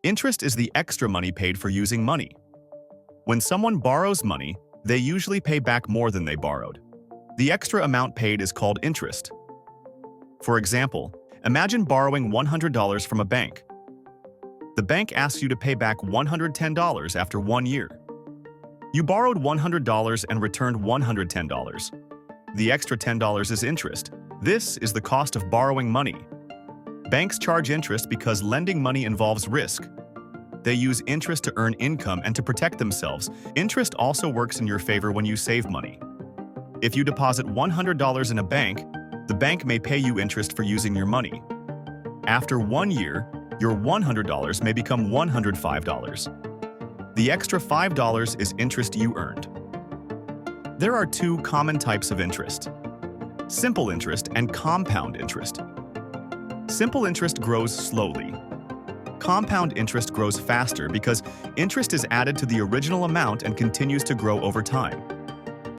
Interest is the extra money paid for using money. When someone borrows money, they usually pay back more than they borrowed. The extra amount paid is called interest. For example, imagine borrowing $100 from a bank. The bank asks you to pay back $110 after 1 year. You borrowed $100 and returned $110. The extra $10 is interest. This is the cost of borrowing money. Banks charge interest because lending money involves risk. They use interest to earn income and to protect themselves. Interest also works in your favor when you save money. If you deposit $100 in a bank, the bank may pay you interest for using your money. After 1 year, your $100 may become $105. The extra $5 is interest you earned. There are two common types of interest: simple interest and compound interest. Simple interest grows slowly. Compound interest grows faster because interest is added to the original amount and continues to grow over time.